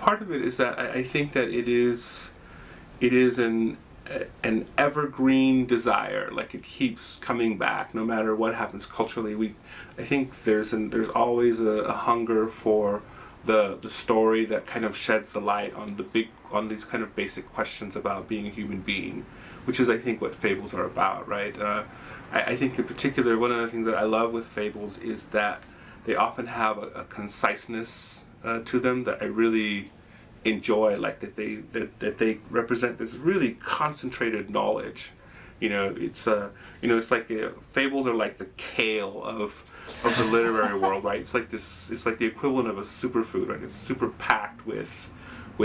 part of it is that I think that it is an evergreen desire. Like, it keeps coming back no matter what happens culturally. I think there's always a hunger for the story that kind of sheds the light on these kind of basic questions about being a human being, which is, I think, what Fables are about, right? I think in particular, one of the things that I love with Fables is that they often have a conciseness to them that I really enjoy, like that they represent this really concentrated knowledge. It's like fables are like the kale of the literary world, right? It's like the equivalent of a superfood, right? It's super packed with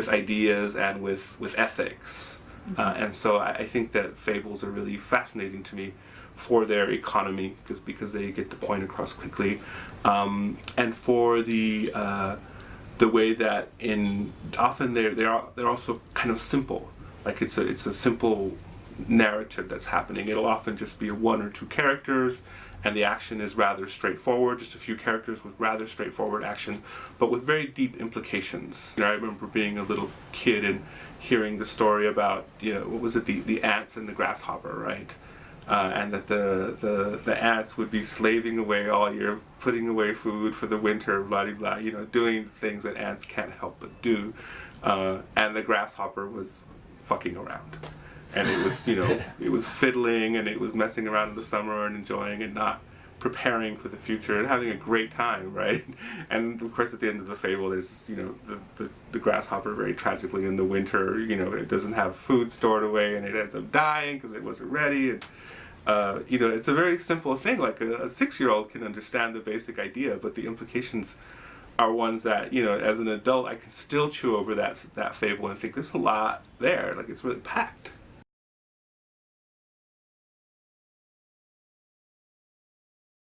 ideas and with ethics, and so I think that fables are really fascinating to me for their economy, because they get the point across quickly, and for the way that often they're also kind of simple. Like, it's a simple narrative that's happening. It'll often just be one or two characters, and the action is rather straightforward, just a few characters with rather straightforward action, but with very deep implications. I remember being a little kid and hearing the story about, what was it, the ants and the grasshopper, right? And that the ants would be slaving away all year, putting away food for the winter, blah, blah, blah, doing things that ants can't help but do. And the grasshopper was fucking around. And it was, it was fiddling, and it was messing around in the summer and enjoying and not preparing for the future and having a great time, right? And of course, at the end of the fable, there's, the grasshopper very tragically in the winter, it doesn't have food stored away, and it ends up dying because it wasn't ready. And, it's a very simple thing. Like, a 6-year-old can understand the basic idea, but the implications are ones that, as an adult, I can still chew over that fable and think there's a lot there. Like, it's really packed.